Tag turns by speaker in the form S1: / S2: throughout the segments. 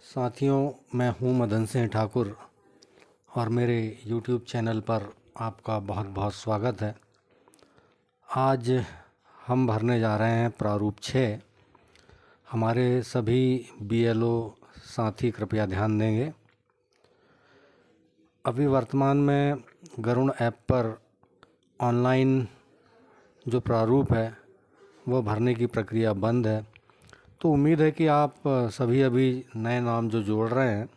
S1: साथियों, मैं हूं मदन सिंह ठाकुर और मेरे YouTube चैनल पर आपका बहुत बहुत स्वागत है। आज हम भरने जा रहे हैं प्रारूप 6। हमारे सभी BLO साथी कृपया ध्यान देंगे। अभी वर्तमान में गरुड़ ऐप पर ऑनलाइन जो प्रारूप है वो भरने की प्रक्रिया बंद है। तो उम्मीद है कि आप सभी अभी नए नाम जो जोड़ रहे हैं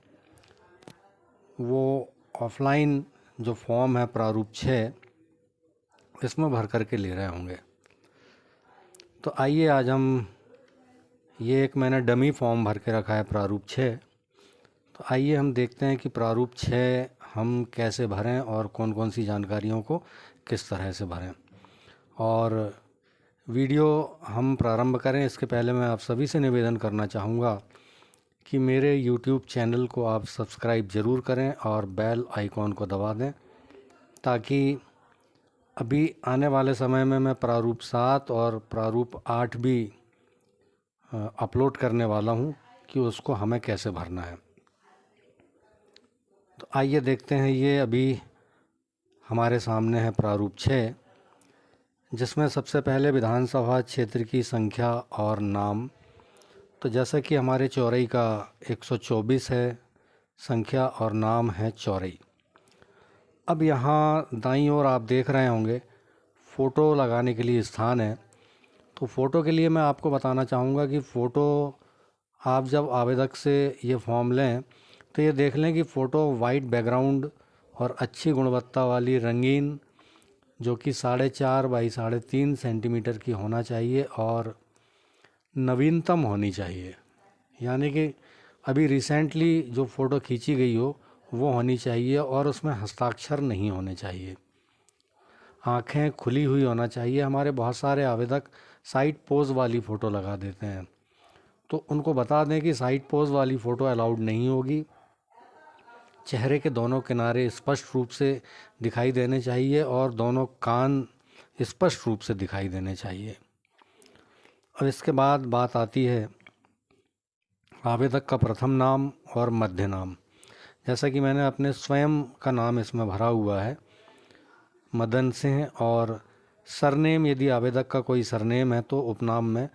S1: वो ऑफ़लाइन जो फॉर्म है प्रारूप 6 इसमें भर कर के ले रहे होंगे। तो आइए आज हम एक मैंने डमी फॉर्म भर के रखा है प्रारूप 6। तो आइए हम देखते हैं कि प्रारूप 6 हम कैसे भरें और कौन कौन सी जानकारियों को किस तरह से भरें। और वीडियो हम प्रारंभ करें इसके पहले मैं आप सभी से निवेदन करना चाहूँगा कि मेरे YouTube चैनल को आप सब्सक्राइब ज़रूर करें और बेल आइकॉन को दबा दें, ताकि अभी आने वाले समय में मैं प्रारूप 7 और प्रारूप 8 भी अपलोड करने वाला हूं कि उसको हमें कैसे भरना है। तो आइए देखते हैं। ये अभी हमारे सामने है प्रारूप 6, जिसमें सबसे पहले विधानसभा क्षेत्र की संख्या और नाम। तो जैसा कि हमारे चौरई का 124 है संख्या और नाम है चौरई। अब यहाँ दाईं ओर आप देख रहे होंगे फ़ोटो लगाने के लिए स्थान है। तो फ़ोटो के लिए मैं आपको बताना चाहूँगा कि फ़ोटो आप जब आवेदक से ये फॉर्म लें तो ये देख लें कि फ़ोटो वाइट बैकग्राउंड और अच्छी गुणवत्ता वाली रंगीन, जो कि 4.5 बाई 3.5 सेंटीमीटर की होना चाहिए और नवीनतम होनी चाहिए। यानी कि अभी रिसेंटली जो फ़ोटो खींची गई हो वो होनी चाहिए और उसमें हस्ताक्षर नहीं होने चाहिए। आँखें खुली हुई होना चाहिए। हमारे बहुत सारे आवेदक साइड पोज वाली फ़ोटो लगा देते हैं, तो उनको बता दें कि साइड पोज वाली फ़ोटो अलाउड नहीं होगी। चेहरे के दोनों किनारे स्पष्ट रूप से दिखाई देने चाहिए और दोनों कान स्पष्ट रूप से दिखाई देने चाहिए। और इसके बाद बात आती है आवेदक का प्रथम नाम और मध्य नाम। जैसा कि मैंने अपने स्वयं का नाम इसमें भरा हुआ है मदन सिंह, और सरनेम यदि आवेदक का कोई सरनेम है तो उपनाम में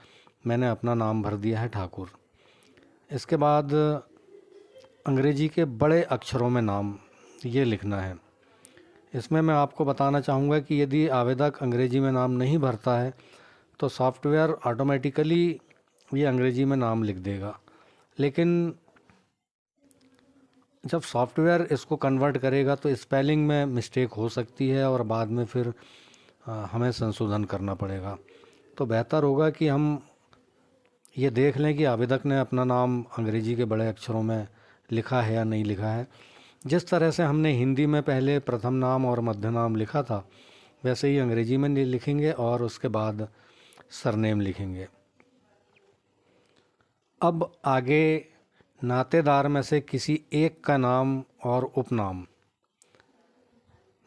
S1: मैंने अपना नाम भर दिया है ठाकुर। इसके बाद अंग्रेजी के बड़े अक्षरों में नाम ये लिखना है। इसमें मैं आपको बताना चाहूँगा कि यदि आवेदक अंग्रेजी में नाम नहीं भरता है तो सॉफ्टवेयर ऑटोमेटिकली ये अंग्रेजी में नाम लिख देगा, लेकिन जब सॉफ्टवेयर इसको कन्वर्ट करेगा तो स्पेलिंग में मिस्टेक हो सकती है और बाद में फिर हमें संशोधन करना पड़ेगा। तो बेहतर होगा कि हम ये देख लें कि आवेदक ने अपना नाम अंग्रेजी के बड़े अक्षरों में लिखा है या नहीं लिखा है। जिस तरह से हमने हिंदी में पहले प्रथम नाम और मध्य नाम लिखा था, वैसे ही अंग्रेजी में लिखेंगे और उसके बाद सरनेम लिखेंगे। अब आगे नातेदार में से किसी एक का नाम और उपनाम,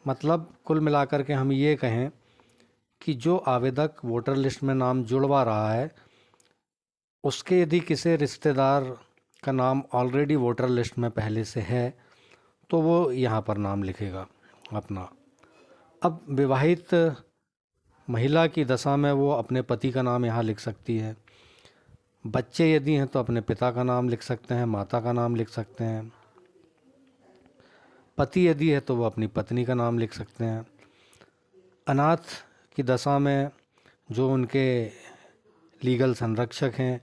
S1: मतलब कुल मिलाकर के हम ये कहें कि जो आवेदक वोटर लिस्ट में नाम जुड़वा रहा है उसके यदि किसी रिश्तेदार का नाम ऑलरेडी वोटर लिस्ट में पहले से है तो वो यहाँ पर नाम लिखेगा अपना। अब विवाहित महिला की दशा में वो अपने पति का नाम यहाँ लिख सकती है। बच्चे यदि हैं तो अपने पिता का नाम लिख सकते हैं, माता का नाम लिख सकते हैं। पति यदि है तो वो अपनी पत्नी का नाम लिख सकते हैं। अनाथ की दशा में जो उनके लीगल संरक्षक हैं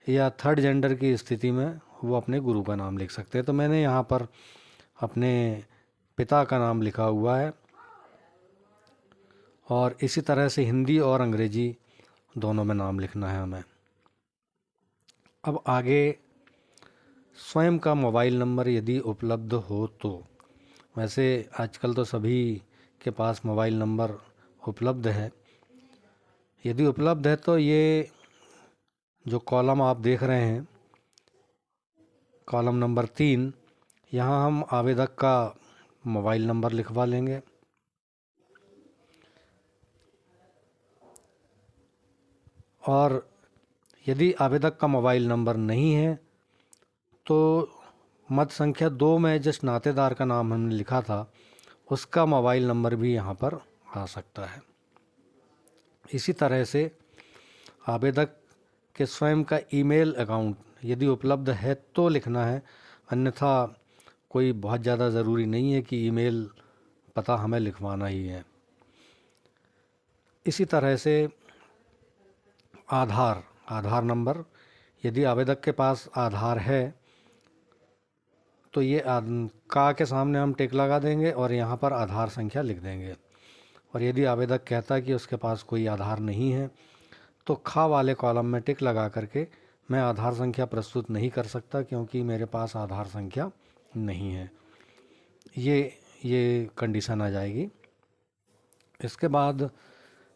S1: या थर्ड जेंडर की स्थिति में वो अपने गुरु का नाम लिख सकते हैं। तो मैंने यहाँ पर अपने पिता का नाम लिखा हुआ है और इसी तरह से हिंदी और अंग्रेजी दोनों में नाम लिखना है हमें। अब आगे स्वयं का मोबाइल नंबर यदि उपलब्ध हो तो, वैसे आजकल तो सभी के पास मोबाइल नंबर उपलब्ध है। यदि उपलब्ध है तो ये जो कॉलम आप देख रहे हैं, कॉलम नंबर 3, यहाँ हम आवेदक का मोबाइल नंबर लिखवा लेंगे। और यदि आवेदक का मोबाइल नंबर नहीं है तो मत संख्या 2 में जिस नातेदार का नाम हमने लिखा था उसका मोबाइल नंबर भी यहाँ पर आ सकता है। इसी तरह से आवेदक के स्वयं का ईमेल अकाउंट यदि उपलब्ध है तो लिखना है, अन्यथा कोई बहुत ज़्यादा ज़रूरी नहीं है कि ईमेल पता हमें लिखवाना ही है। इसी तरह से आधार नंबर, यदि आवेदक के पास आधार है तो ये का के सामने हम टिक लगा देंगे और यहाँ पर आधार संख्या लिख देंगे। और यदि आवेदक कहता है कि उसके पास कोई आधार नहीं है तो खा वाले कॉलम में टिक लगा करके मैं आधार संख्या प्रस्तुत नहीं कर सकता क्योंकि मेरे पास आधार संख्या नहीं है, ये कंडीशन आ जाएगी। इसके बाद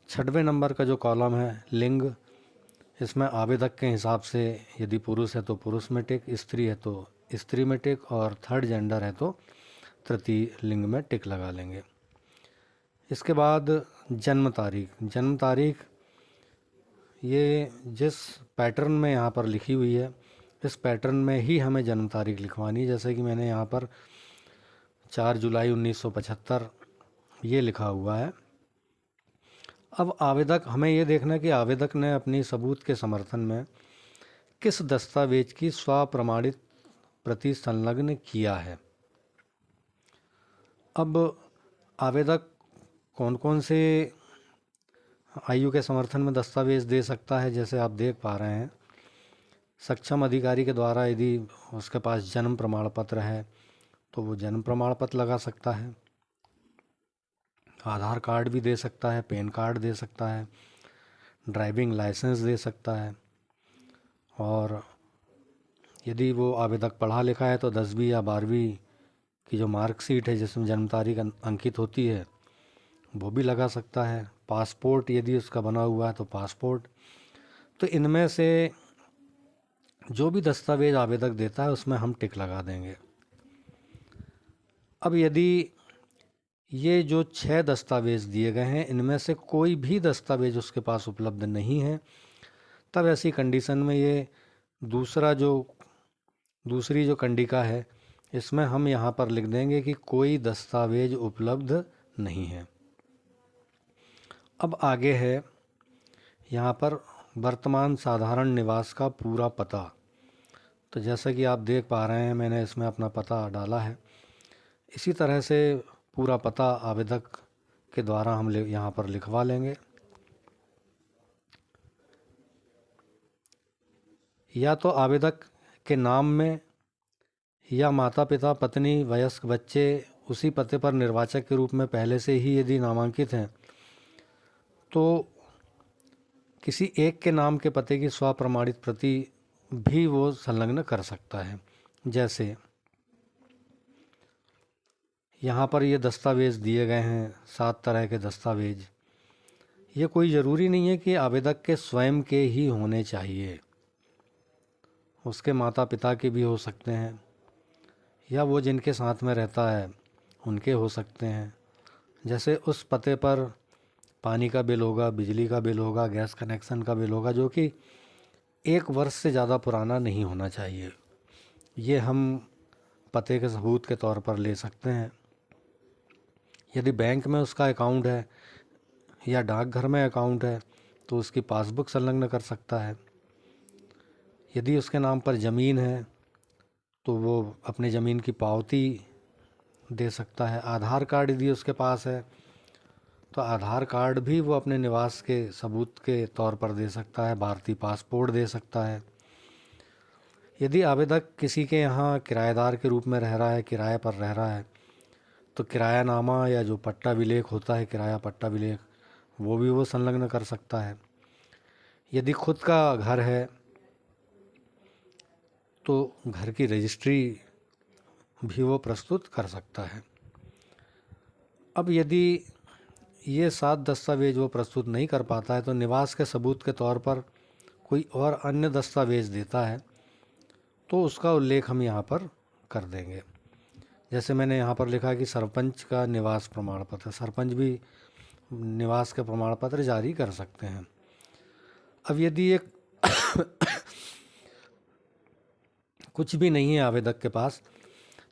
S1: 6वें नंबर का जो कॉलम है लिंग, इसमें आवेदक के हिसाब से यदि पुरुष है तो पुरुष में टिक, स्त्री है तो स्त्री में टिक और थर्ड जेंडर है तो तृतीय लिंग में टिक लगा लेंगे। इसके बाद जन्म तारीख ये जिस पैटर्न में यहाँ पर लिखी हुई है इस पैटर्न में ही हमें जन्म तारीख लिखवानी है। जैसे कि मैंने यहाँ पर 4 जुलाई 1975 ये लिखा हुआ है। अब हमें ये देखना है कि आवेदक ने अपनी सबूत के समर्थन में किस दस्तावेज की स्वप्रमाणित प्रति संलग्न किया है। अब आवेदक कौन कौन से आयु के समर्थन में दस्तावेज दे सकता है, जैसे आप देख पा रहे हैं सक्षम अधिकारी के द्वारा यदि उसके पास जन्म प्रमाण पत्र है तो वो जन्म प्रमाण पत्र लगा सकता है, आधार कार्ड भी दे सकता है, पैन कार्ड दे सकता है, ड्राइविंग लाइसेंस दे सकता है। और यदि वो आवेदक पढ़ा लिखा है तो 10वीं या 12वीं की जो मार्कशीट है जिसमें जन्म तारीख अंकित होती है वो भी लगा सकता है। पासपोर्ट यदि उसका बना हुआ है तो पासपोर्ट। तो इनमें से जो भी दस्तावेज आवेदक देता है उसमें हम टिक लगा देंगे। अब यदि ये जो 6 दस्तावेज दिए गए हैं इनमें से कोई भी दस्तावेज उसके पास उपलब्ध नहीं है, तब ऐसी कंडीशन में ये दूसरी जो कंडिका है इसमें हम यहाँ पर लिख देंगे कि कोई दस्तावेज उपलब्ध नहीं है। अब आगे है यहाँ पर वर्तमान साधारण निवास का पूरा पता। तो जैसा कि आप देख पा रहे हैं मैंने इसमें अपना पता डाला है। इसी तरह से पूरा पता आवेदक के द्वारा हम यहाँ पर लिखवा लेंगे। या तो आवेदक के नाम में या माता पिता पत्नी वयस्क बच्चे उसी पते पर निर्वाचक के रूप में पहले से ही यदि नामांकित हैं तो किसी एक के नाम के पते की स्वप्रमाणित प्रति भी वो संलग्न कर सकता है। जैसे यहाँ पर ये दस्तावेज़ दिए गए हैं 7 तरह के दस्तावेज। ये कोई ज़रूरी नहीं है कि आवेदक के स्वयं के ही होने चाहिए, उसके माता पिता के भी हो सकते हैं या वो जिनके साथ में रहता है उनके हो सकते हैं। जैसे उस पते पर पानी का बिल होगा, बिजली का बिल होगा, गैस कनेक्शन का बिल होगा जो कि 1 वर्ष से ज़्यादा पुराना नहीं होना चाहिए। ये हम पते के सबूत के तौर पर ले सकते हैं। यदि बैंक में उसका अकाउंट है या डाकघर में अकाउंट है तो उसकी पासबुक संलग्न कर सकता है। यदि उसके नाम पर ज़मीन है तो वो अपने ज़मीन की पावती दे सकता है। आधार कार्ड यदि उसके पास है तो आधार कार्ड भी वो अपने निवास के सबूत के तौर पर दे सकता है। भारतीय पासपोर्ट दे सकता है। यदि आवेदक किसी के यहाँ किराएदार के रूप में रह रहा है, किराए पर रह रहा है, तो किरायानामा या जो पट्टा विलेख होता है, किराया पट्टा विलेख, वो भी वो संलग्न कर सकता है। यदि खुद का घर है तो घर की रजिस्ट्री भी वो प्रस्तुत कर सकता है। अब यदि ये 7 दस्तावेज वो प्रस्तुत नहीं कर पाता है तो निवास के सबूत के तौर पर कोई और अन्य दस्तावेज देता है तो उसका उल्लेख हम यहाँ पर कर देंगे। जैसे मैंने यहाँ पर लिखा कि सरपंच का निवास प्रमाण पत्र, सरपंच भी निवास के प्रमाण पत्र जारी कर सकते हैं। अब यदि एक कुछ भी नहीं है आवेदक के पास,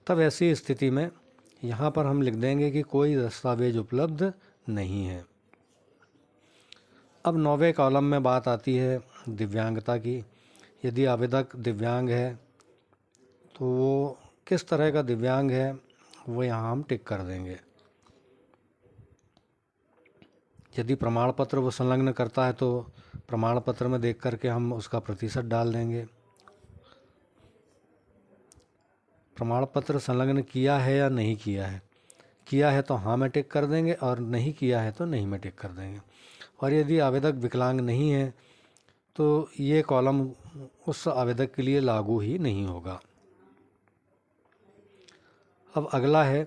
S1: तब ऐसी स्थिति में यहाँ पर हम लिख देंगे कि कोई दस्तावेज उपलब्ध नहीं है। अब 9वें कॉलम में बात आती है दिव्यांगता की। यदि आवेदक दिव्यांग है तो वो किस तरह का दिव्यांग है वो यहाँ हम टिक कर देंगे। यदि प्रमाण पत्र वो संलग्न करता है तो प्रमाण पत्र में देख करके हम उसका प्रतिशत डाल देंगे। प्रमाण पत्र संलग्न किया है या नहीं किया है तो हाँ में टिक कर देंगे और नहीं किया है तो नहीं में टिक कर देंगे। और यदि आवेदक विकलांग नहीं है तो ये कॉलम उस आवेदक के लिए लागू ही नहीं होगा। अब अगला है,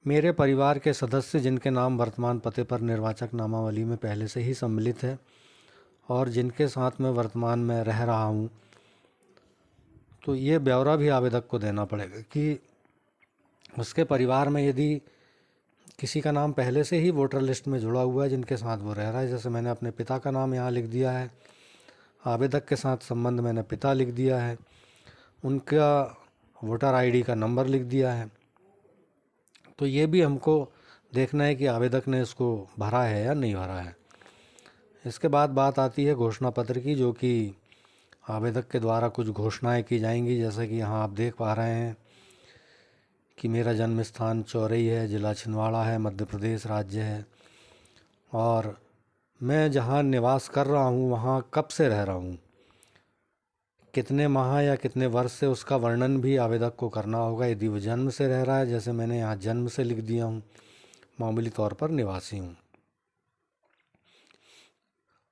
S1: मेरे परिवार के सदस्य जिनके नाम वर्तमान पते पर निर्वाचक नामावली में पहले से ही सम्मिलित है और जिनके साथ मैं वर्तमान में रह रहा हूँ, तो ये ब्यौरा भी आवेदक को देना पड़ेगा कि उसके परिवार में यदि किसी का नाम पहले से ही वोटर लिस्ट में जुड़ा हुआ है जिनके साथ वो रह रहा है। जैसे मैंने अपने पिता का नाम यहाँ लिख दिया है, आवेदक के साथ संबंध मैंने पिता लिख दिया है, उनका वोटर आईडी का नंबर लिख दिया है, तो ये भी हमको देखना है कि आवेदक ने इसको भरा है या नहीं भरा है। इसके बाद बात आती है घोषणा पत्र की, जो कि आवेदक के द्वारा कुछ घोषणाएं की जाएंगी। जैसे कि यहाँ आप देख पा रहे हैं कि मेरा जन्म स्थान चौरई है, ज़िला छिंदवाड़ा है, मध्य प्रदेश राज्य है, और मैं जहाँ निवास कर रहा हूँ वहाँ कब से रह रहा हूँ, कितने माह या कितने वर्ष से, उसका वर्णन भी आवेदक को करना होगा। यदि वो जन्म से रह रहा है, जैसे मैंने यहाँ जन्म से लिख दिया हूँ, मामूली तौर पर निवासी हूँ।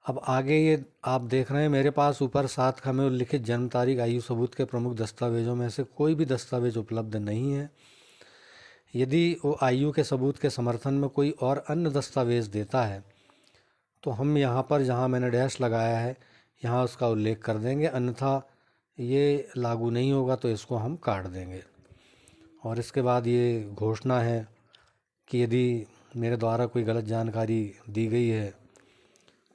S1: अब आगे ये आप देख रहे हैं मेरे पास ऊपर 7 ख में उल्लिखित जन्म तारीख आयु सबूत के प्रमुख दस्तावेजों में से कोई भी दस्तावेज उपलब्ध नहीं है। यदि वो आयु के सबूत के समर्थन में कोई और अन्य दस्तावेज देता है तो हम यहाँ पर जहाँ मैंने डैश लगाया है यहाँ उसका उल्लेख कर देंगे, अन्यथा ये लागू नहीं होगा तो इसको हम काट देंगे। और इसके बाद ये घोषणा है कि यदि मेरे द्वारा कोई गलत जानकारी दी गई है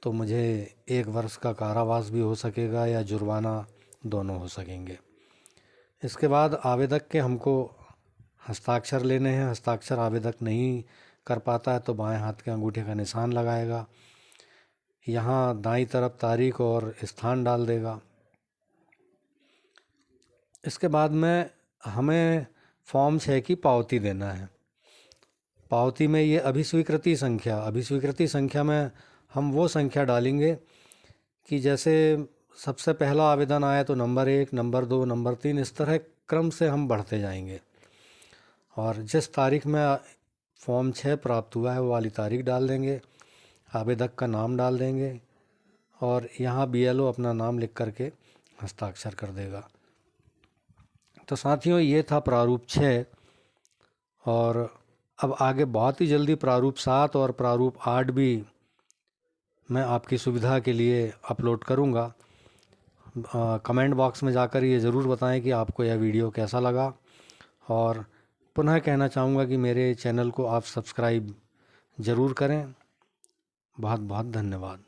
S1: तो मुझे 1 वर्ष का कारावास भी हो सकेगा या जुर्माना, दोनों हो सकेंगे। इसके बाद आवेदक के हमको हस्ताक्षर लेने हैं। हस्ताक्षर आवेदक नहीं कर पाता है तो बाएं हाथ के अंगूठे का निशान लगाएगा, यहाँ दाईं तरफ तारीख और स्थान डाल देगा। इसके बाद में हमें फॉर्म 6 की पावती देना है। पावती में ये अभिस्वीकृति संख्या में हम वो संख्या डालेंगे कि जैसे सबसे पहला आवेदन आया तो नंबर 1, नंबर 2, नंबर 3, इस तरह क्रम से हम बढ़ते जाएंगे। और जिस तारीख में फॉर्म 6 प्राप्त हुआ है वो वाली तारीख डाल देंगे, आवेदक का नाम डाल देंगे और यहाँ BLO अपना नाम लिख करके हस्ताक्षर कर देगा। तो साथियों, ये था प्रारूप 6 और अब आगे बहुत ही जल्दी प्रारूप 7 और प्रारूप 8 भी मैं आपकी सुविधा के लिए अपलोड करूँगा। कमेंट बॉक्स में जाकर ये ज़रूर बताएं कि आपको यह वीडियो कैसा लगा, और पुनः कहना चाहूँगा कि मेरे चैनल को आप सब्सक्राइब ज़रूर करें। बहुत बहुत धन्यवाद।